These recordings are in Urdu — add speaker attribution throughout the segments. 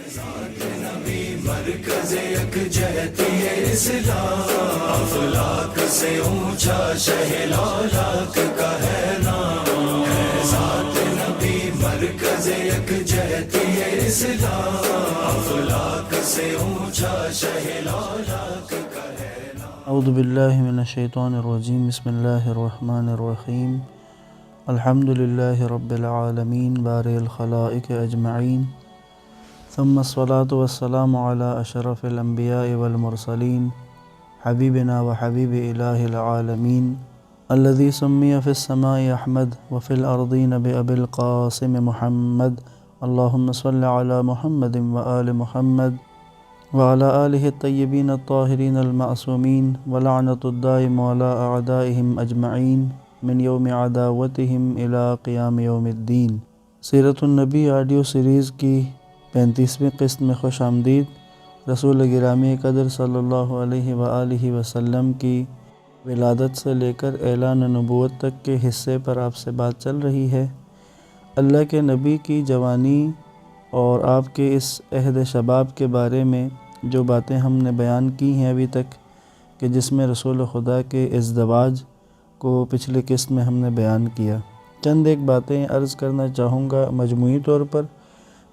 Speaker 1: ذات نبی مرکز یکجہتی اسلام، افلاک سے اونچا شہ لالاک کا ہے نام، ہے ذات نبی مرکز یکجہتی اسلام، افلاک سے اونچا شہ لالاک کا ہے نام۔
Speaker 2: اعوذ باللہ من الشیطان الرجیم، بسم اللہ الرحمن الرحیم، الحمد للہ رب العالمین بارئ الخلائق اجمعین، ثم الصلاة والسلام علی اشرف الانبیاء والمرسلین، حبیبنا وحبیب الہ العالمین، الذی سمی فی السماء احمد وفی الارضین بأبی القاسم محمد، اللہم صل علی محمد وآل محمد وعلی آلہ الطیبین الطاہرین المعصومین، ولعنۃ الدائم علی اعدائہم اجمعین من یوم عداوتہم الی قیام یوم الدین۔ سیرت النبی آڈیو سیریز کی 35ویں قسط میں خوش آمدید۔ رسول گرامی قدر صلی اللہ علیہ وآلہ وسلم کی ولادت سے لے کر اعلان نبوت تک کے حصے پر آپ سے بات چل رہی ہے۔ اللہ کے نبی کی جوانی اور آپ کے اس عہد شباب کے بارے میں جو باتیں ہم نے بیان کی ہیں ابھی تک، کہ جس میں رسول خدا کے ازدواج کو پچھلی قسط میں ہم نے بیان کیا، چند ایک باتیں عرض کرنا چاہوں گا مجموعی طور پر،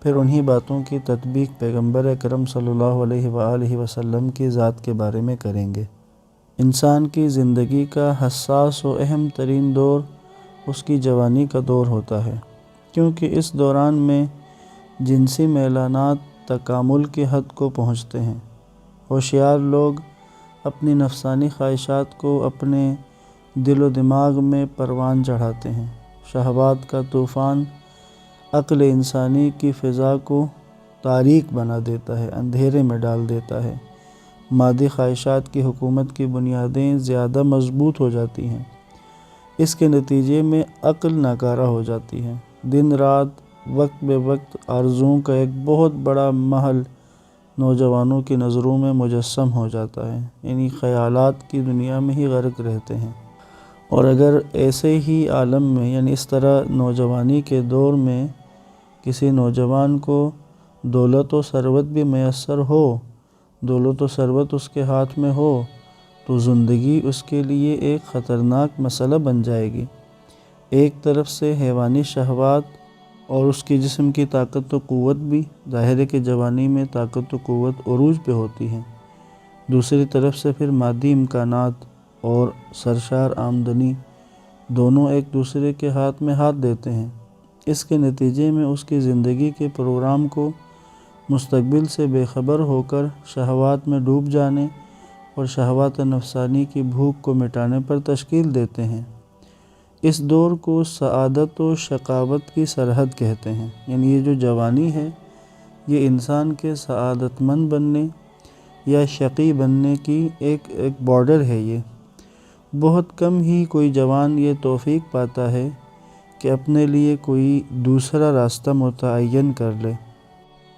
Speaker 2: پھر انہی باتوں کی تطبیق پیغمبر اکرم صلی اللہ علیہ وآلہ وسلم کی ذات کے بارے میں کریں گے۔ انسان کی زندگی کا حساس و اہم ترین دور اس کی جوانی کا دور ہوتا ہے، کیونکہ اس دوران میں جنسی میلانات تکامل کی حد کو پہنچتے ہیں۔ ہوشیار لوگ اپنی نفسانی خواہشات کو اپنے دل و دماغ میں پروان چڑھاتے ہیں۔ شہوات کا طوفان عقل انسانی کی فضا کو تاریک بنا دیتا ہے، اندھیرے میں ڈال دیتا ہے۔ مادی خواہشات کی حکومت کی بنیادیں زیادہ مضبوط ہو جاتی ہیں۔ اس کے نتیجے میں عقل ناکارہ ہو جاتی ہے۔ دن رات وقت بے وقت آرزوؤں کا ایک بہت بڑا محل نوجوانوں کی نظروں میں مجسم ہو جاتا ہے، یعنی خیالات کی دنیا میں ہی غرق رہتے ہیں۔ اور اگر ایسے ہی عالم میں، یعنی اس طرح نوجوانی کے دور میں کسی نوجوان کو دولت و ثروت بھی میسر ہو، دولت و ثروت اس کے ہاتھ میں ہو، تو زندگی اس کے لیے ایک خطرناک مسئلہ بن جائے گی۔ ایک طرف سے حیوانی شہوات اور اس کی جسم کی طاقت و قوت بھی، ظاہر ہے کہ جوانی میں طاقت و قوت عروج پہ ہوتی ہیں، دوسری طرف سے پھر مادی امکانات اور سرشار آمدنی دونوں ایک دوسرے کے ہاتھ میں ہاتھ دیتے ہیں۔ اس کے نتیجے میں اس کی زندگی کے پروگرام کو مستقبل سے بے خبر ہو کر شہوات میں ڈوب جانے اور شہوات نفسانی کی بھوک کو مٹانے پر تشکیل دیتے ہیں۔ اس دور کو سعادت و شقاوت کی سرحد کہتے ہیں، یعنی یہ جو جوانی ہے یہ انسان کے سعادت مند بننے یا شقی بننے کی ایک بارڈر ہے۔ یہ بہت کم ہی کوئی جوان یہ توفیق پاتا ہے کہ اپنے لیے کوئی دوسرا راستہ متعین کر لے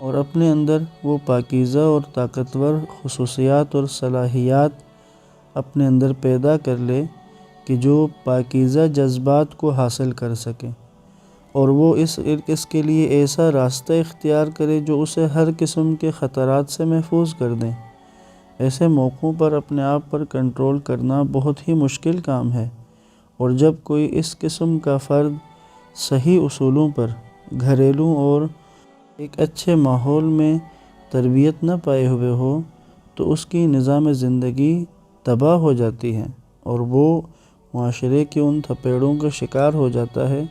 Speaker 2: اور اپنے اندر وہ پاکیزہ اور طاقتور خصوصیات اور صلاحیات اپنے اندر پیدا کر لے کہ جو پاکیزہ جذبات کو حاصل کر سکے، اور وہ اس کے لیے ایسا راستہ اختیار کرے جو اسے ہر قسم کے خطرات سے محفوظ کر دیں۔ ایسے موقعوں پر اپنے آپ پر کنٹرول کرنا بہت ہی مشکل کام ہے، اور جب کوئی اس قسم کا فرد صحیح اصولوں پر، گھریلو اور ایک اچھے ماحول میں تربیت نہ پائے ہوئے ہو تو اس کی نظام زندگی تباہ ہو جاتی ہے، اور وہ معاشرے کے ان تھپیڑوں کا شکار ہو جاتا ہے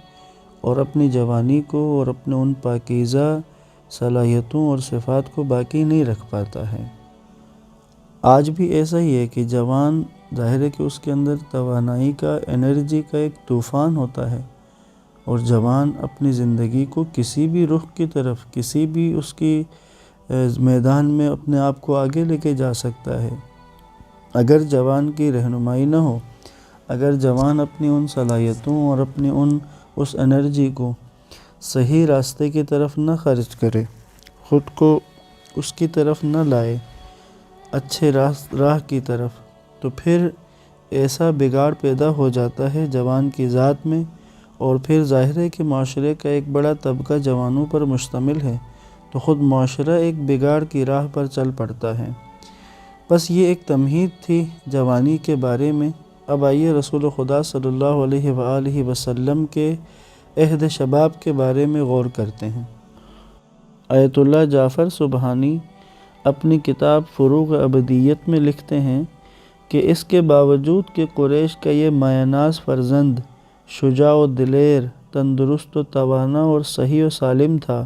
Speaker 2: اور اپنی جوانی کو اور اپنے ان پاکیزہ صلاحیتوں اور صفات کو باقی نہیں رکھ پاتا ہے۔ آج بھی ایسا ہی ہے کہ جوان، ظاہر ہے کہ اس کے اندر توانائی کا، انرجی کا ایک طوفان ہوتا ہے، اور جوان اپنی زندگی کو کسی بھی رخ کی طرف، کسی بھی اس کی میدان میں اپنے آپ کو آگے لے کے جا سکتا ہے۔ اگر جوان کی رہنمائی نہ ہو، اگر جوان اپنی ان صلاحیتوں اور اپنی اس انرجی کو صحیح راستے کی طرف نہ خرچ کرے، خود کو اس کی طرف نہ لائے، اچھے راہ کی طرف، تو پھر ایسا بگاڑ پیدا ہو جاتا ہے جوان کی ذات میں، اور پھر ظاہر ہے کہ معاشرے کا ایک بڑا طبقہ جوانوں پر مشتمل ہے، تو خود معاشرہ ایک بگاڑ کی راہ پر چل پڑتا ہے۔ بس یہ ایک تمہید تھی جوانی کے بارے میں۔ اب آئیے رسول خدا صلی اللہ علیہ وآلہ وسلم کے عہد شباب کے بارے میں غور کرتے ہیں۔ آیت اللہ جعفر سبحانی اپنی کتاب فروغ ابدیت میں لکھتے ہیں کہ اس کے باوجود کہ قریش کا یہ مایہ ناز فرزند شجاع و دلیر، تندرست و توانا اور صحیح و سالم تھا،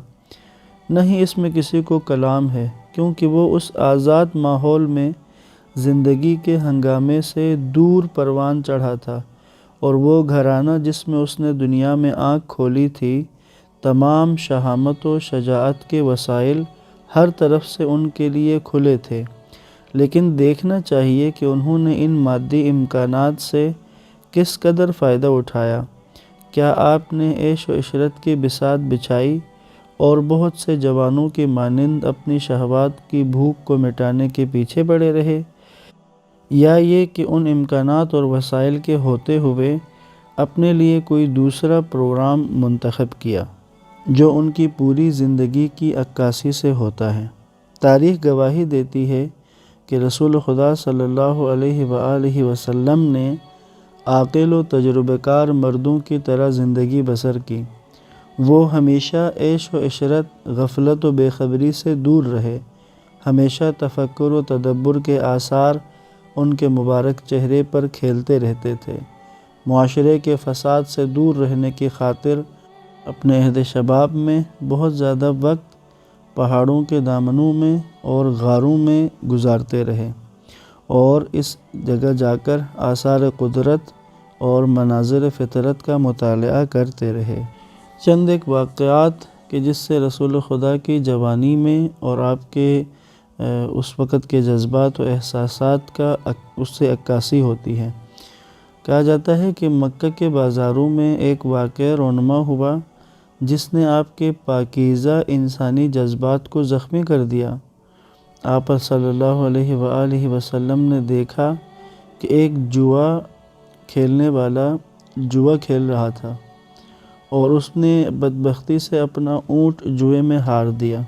Speaker 2: نہ ہی اس میں کسی کو کلام ہے، کیونکہ وہ اس آزاد ماحول میں زندگی کے ہنگامے سے دور پروان چڑھا تھا، اور وہ گھرانہ جس میں اس نے دنیا میں آنکھ کھولی تھی، تمام شہامت و شجاعت کے وسائل ہر طرف سے ان کے لیے کھلے تھے، لیکن دیکھنا چاہیے کہ انہوں نے ان مادی امکانات سے کس قدر فائدہ اٹھایا۔ کیا آپ نے عیش و عشرت کی بساط بچھائی اور بہت سے جوانوں کی مانند اپنی شہوات کی بھوک کو مٹانے کے پیچھے پڑے رہے، یا یہ کہ ان امکانات اور وسائل کے ہوتے ہوئے اپنے لیے کوئی دوسرا پروگرام منتخب کیا جو ان کی پوری زندگی کی عکاسی سے ہوتا ہے؟ تاریخ گواہی دیتی ہے کہ رسول خدا صلی اللہ علیہ وآلہ وسلم نے عاقل و تجربہ کار مردوں کی طرح زندگی بسر کی۔ وہ ہمیشہ عیش و عشرت، غفلت و بے خبری سے دور رہے، ہمیشہ تفکر و تدبر کے آثار ان کے مبارک چہرے پر کھیلتے رہتے تھے۔ معاشرے کے فساد سے دور رہنے کی خاطر اپنے عہد شباب میں بہت زیادہ وقت پہاڑوں کے دامنوں میں اور غاروں میں گزارتے رہے، اور اس جگہ جا کر آثار قدرت اور مناظر فطرت کا مطالعہ کرتے رہے۔ چند ایک واقعات کہ جس سے رسول خدا کی جوانی میں اور آپ کے اس وقت کے جذبات و احساسات کا اس سے عکاسی ہوتی ہے۔ کہا جاتا ہے کہ مکہ کے بازاروں میں ایک واقعہ رونما ہوا جس نے آپ کے پاکیزہ انسانی جذبات کو زخمی کر دیا۔ آپ صلی اللہ علیہ وآلہ وسلم نے دیکھا کہ ایک جوا کھیلنے والا جوا کھیل رہا تھا، اور اس نے بدبختی سے اپنا اونٹ جوئے میں ہار دیا،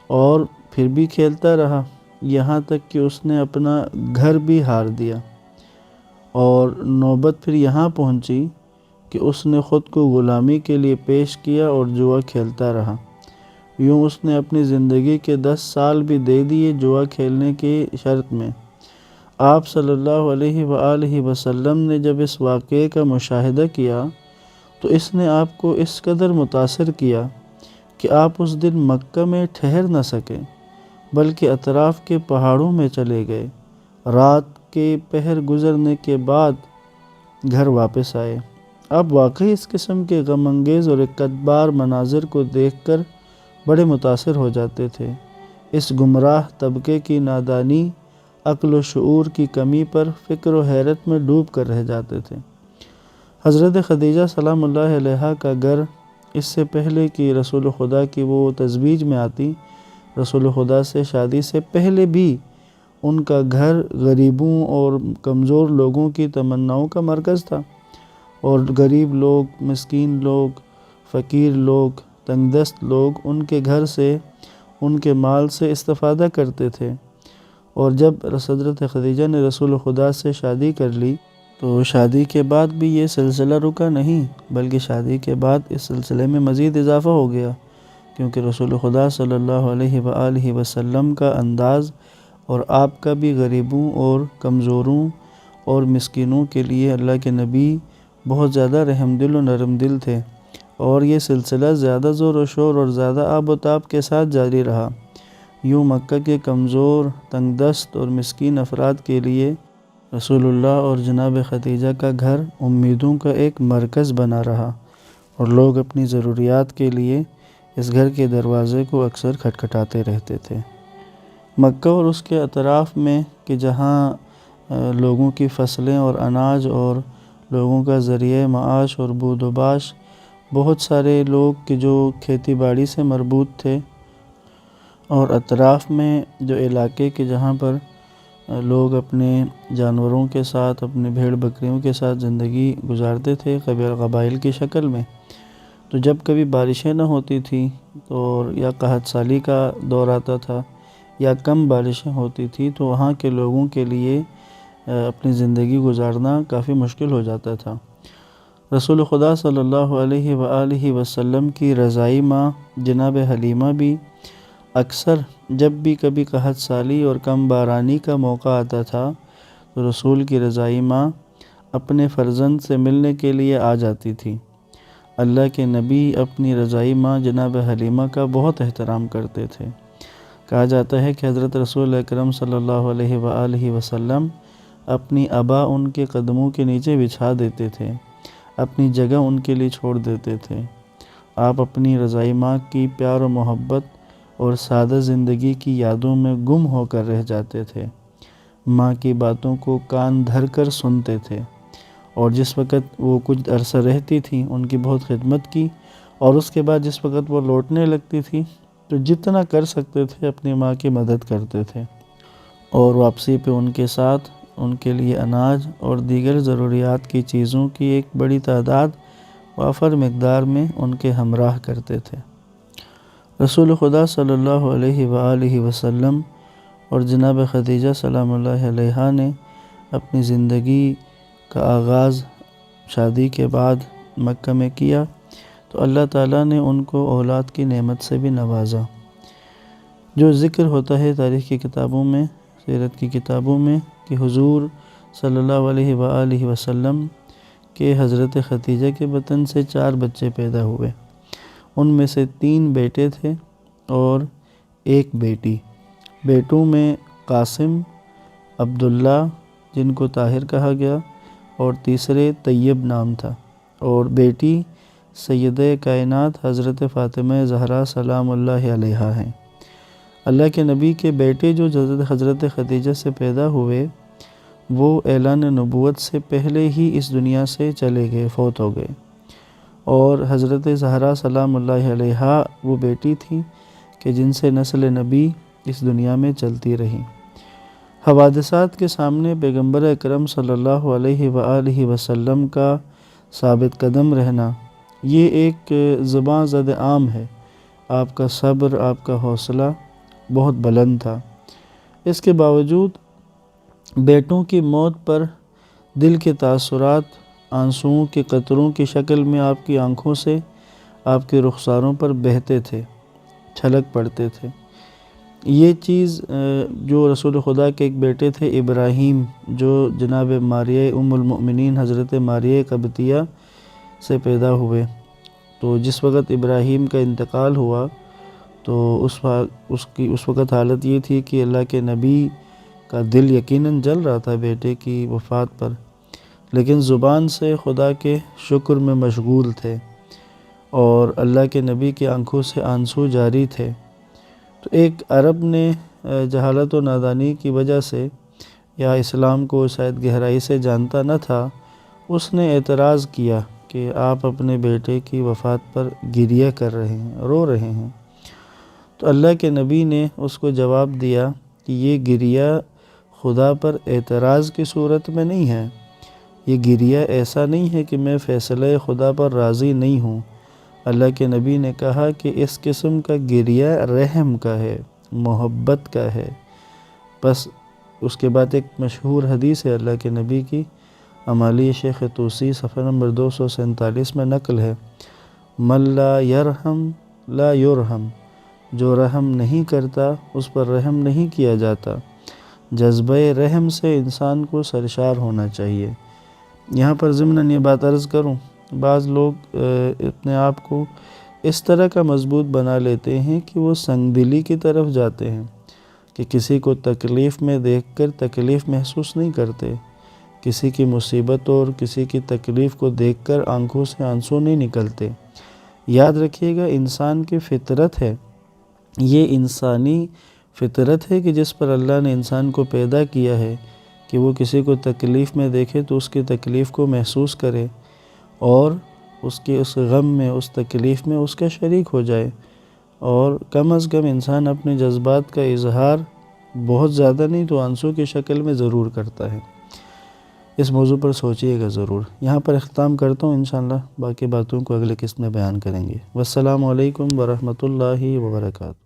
Speaker 2: اور پھر بھی کھیلتا رہا، یہاں تک کہ اس نے اپنا گھر بھی ہار دیا، اور نوبت پھر یہاں پہنچی کہ اس نے خود کو غلامی کے لیے پیش کیا اور جوا کھیلتا رہا۔ یوں اس نے اپنی زندگی کے 10 سال بھی دے دیے جوا کھیلنے کی شرط میں۔ آپ صلی اللہ علیہ وآلہ وسلم نے جب اس واقعے کا مشاہدہ کیا تو اس نے آپ کو اس قدر متاثر کیا کہ آپ اس دن مکہ میں ٹھہر نہ سکے، بلکہ اطراف کے پہاڑوں میں چلے گئے۔ رات کے پہر گزرنے کے بعد گھر واپس آئے۔ آپ واقعی اس قسم کے غم انگیز اور اکتبار مناظر کو دیکھ کر بڑے متاثر ہو جاتے تھے۔ اس گمراہ طبقے کی نادانی، عقل و شعور کی کمی پر فکر و حیرت میں ڈوب کر رہ جاتے تھے۔ حضرت خدیجہ سلام اللہ علیہا کا گھر اس سے پہلے کہ رسول خدا کی وہ تزویج میں آتی، رسول خدا سے شادی سے پہلے بھی ان کا گھر غریبوں اور کمزور لوگوں کی تمناؤں کا مرکز تھا، اور غریب لوگ، مسکین لوگ، فقیر لوگ، تنگ دست لوگ ان کے گھر سے، ان کے مال سے استفادہ کرتے تھے۔ اور جب حضرت خدیجہ نے رسول خدا سے شادی کر لی تو شادی کے بعد بھی یہ سلسلہ رکا نہیں، بلکہ شادی کے بعد اس سلسلے میں مزید اضافہ ہو گیا، کیونکہ رسول خدا صلی اللہ علیہ وآلہ وسلم کا انداز اور آپ کا بھی غریبوں اور کمزوروں اور مسکینوں کے لیے اللہ کے نبی بہت زیادہ رحم دل و نرم دل تھے، اور یہ سلسلہ زیادہ زور و شور اور زیادہ آب و تاب کے ساتھ جاری رہا۔ یوں مکہ کے کمزور، تنگ دست اور مسکین افراد کے لیے رسول اللہ اور جناب خدیجہ کا گھر امیدوں کا ایک مرکز بنا رہا، اور لوگ اپنی ضروریات کے لیے اس گھر کے دروازے کو اکثر کھٹکھٹاتے رہتے تھے۔ مکہ اور اس کے اطراف میں کہ جہاں لوگوں کی فصلیں اور اناج اور لوگوں کا ذریعہ معاش اور بود و باش، بہت سارے لوگ کہ جو کھیتی باڑی سے مربوط تھے، اور اطراف میں جو علاقے کے جہاں پر لوگ اپنے جانوروں کے ساتھ، اپنے بھیڑ بکریوں کے ساتھ زندگی گزارتے تھے قبائل کی شکل میں، تو جب کبھی بارشیں نہ ہوتی تھیں اور یا قحط سالی کا دور آتا تھا یا کم بارشیں ہوتی تھیں تو وہاں کے لوگوں کے لیے اپنی زندگی گزارنا کافی مشکل ہو جاتا تھا۔ رسول خدا صلی اللہ علیہ وآلہ وسلم کی رضائی ماں جناب حلیمہ بھی اکثر جب بھی کبھی قحط سالی اور کم بارانی کا موقع آتا تھا تو رسول کی رضائی ماں اپنے فرزند سے ملنے کے لیے آ جاتی تھی۔ اللہ کے نبی اپنی رضائی ماں جناب حلیمہ کا بہت احترام کرتے تھے۔ کہا جاتا ہے کہ حضرت رسول اکرم صلی اللہ علیہ وآلہ وسلم اپنی ابا ان کے قدموں کے نیچے بچھا دیتے تھے، اپنی جگہ ان کے لیے چھوڑ دیتے تھے۔ آپ اپنی رضائی ماں کی پیار و محبت اور سادہ زندگی کی یادوں میں گم ہو کر رہ جاتے تھے۔ ماں کی باتوں کو کان دھر کر سنتے تھے، اور جس وقت وہ کچھ عرصہ رہتی تھیں ان کی بہت خدمت کی، اور اس کے بعد جس وقت وہ لوٹنے لگتی تھی تو جتنا کر سکتے تھے اپنی ماں کی مدد کرتے تھے، اور واپسی پہ ان کے ساتھ ان کے لیے اناج اور دیگر ضروریات کی چیزوں کی ایک بڑی تعداد وافر مقدار میں ان کے ہمراہ کرتے تھے۔ رسول خدا صلی اللہ علیہ وآلہ وسلم اور جناب خدیجہ سلام اللہ علیہا نے اپنی زندگی کا آغاز شادی کے بعد مکہ میں کیا تو اللہ تعالیٰ نے ان کو اولاد کی نعمت سے بھی نوازا۔ جو ذکر ہوتا ہے تاریخ کی کتابوں میں، سیرت کی کتابوں میں، کہ حضور صلی اللہ علیہ وآلہ وسلم کے حضرت خدیجہ کے بطن سے 4 بچے پیدا ہوئے۔ ان میں سے 3 بیٹے تھے اور 1 بیٹی۔ بیٹوں میں قاسم، عبداللہ جن کو طاہر کہا گیا، اور تیسرے طیب نام تھا، اور بیٹی سیدہ کائنات حضرت فاطمہ زہرا سلام اللہ علیہا ہیں۔ اللہ کے نبی کے بیٹے جو حضرت خدیجہ سے پیدا ہوئے وہ اعلان نبوت سے پہلے ہی اس دنیا سے چلے گئے، فوت ہو گئے، اور حضرت زہرا سلام اللہ علیہا وہ بیٹی تھی کہ جن سے نسل نبی اس دنیا میں چلتی رہی۔ حوادثات کے سامنے پیغمبر اکرم صلی اللہ علیہ وآلہ وسلم کا ثابت قدم رہنا یہ ایک زباں زد عام ہے۔ آپ کا صبر، آپ کا حوصلہ بہت بلند تھا۔ اس کے باوجود بیٹوں کی موت پر دل کے تاثرات آنسوؤں کے قطروں کی شکل میں آپ کی آنکھوں سے آپ کے رخساروں پر بہتے تھے، چھلک پڑتے تھے۔ یہ چیز جو رسول خدا کے ایک بیٹے تھے ابراہیم، جو جناب ماریہ ام المؤمنین حضرت ماریہ قبطیہ سے پیدا ہوئے، تو جس وقت ابراہیم کا انتقال ہوا تو اس وقت حالت یہ تھی کہ اللہ کے نبی کا دل یقیناً جل رہا تھا بیٹے کی وفات پر، لیکن زبان سے خدا کے شکر میں مشغول تھے، اور اللہ کے نبی کی آنکھوں سے آنسو جاری تھے۔ تو ایک عرب نے جہالت و نادانی کی وجہ سے، یا اسلام کو شاید گہرائی سے جانتا نہ تھا، اس نے اعتراض کیا کہ آپ اپنے بیٹے کی وفات پر گریہ کر رہے ہیں، رو رہے ہیں۔ تو اللہ کے نبی نے اس کو جواب دیا کہ یہ گریہ خدا پر اعتراض کی صورت میں نہیں ہے، یہ گریہ ایسا نہیں ہے کہ میں فیصلہ خدا پر راضی نہیں ہوں۔ اللہ کے نبی نے کہا کہ اس قسم کا گریہ رحم کا ہے، محبت کا ہے۔ بس اس کے بعد ایک مشہور حدیث ہے اللہ کے نبی کی، امالی شیخ توسی صفحہ نمبر 247 میں نقل ہے، من لا یرحم لا یرحم، جو رحم نہیں کرتا اس پر رحم نہیں کیا جاتا۔ جذبہ رحم سے انسان کو سرشار ہونا چاہیے۔ یہاں پر ضمناً یہ بات عرض کروں، بعض لوگ اپنے آپ کو اس طرح کا مضبوط بنا لیتے ہیں کہ وہ سنگ دلی کی طرف جاتے ہیں، کہ کسی کو تکلیف میں دیکھ کر تکلیف محسوس نہیں کرتے، کسی کی مصیبت اور کسی کی تکلیف کو دیکھ کر آنکھوں سے آنسو نہیں نکلتے۔ یاد رکھیے گا، انسان کی فطرت ہے، یہ انسانی فطرت ہے کہ جس پر اللہ نے انسان کو پیدا کیا ہے کہ وہ کسی کو تکلیف میں دیکھے تو اس کی تکلیف کو محسوس کرے اور اس کے اس غم میں، اس تکلیف میں اس کا شریک ہو جائے، اور کم از کم انسان اپنے جذبات کا اظہار بہت زیادہ نہیں تو آنسو کی شکل میں ضرور کرتا ہے۔ اس موضوع پر سوچیے گا ضرور۔ یہاں پر اختتام کرتا ہوں، انشاءاللہ باقی باتوں کو اگلے قسط میں بیان کریں گے۔ والسلام علیکم ورحمۃ اللہ وبرکاتہ۔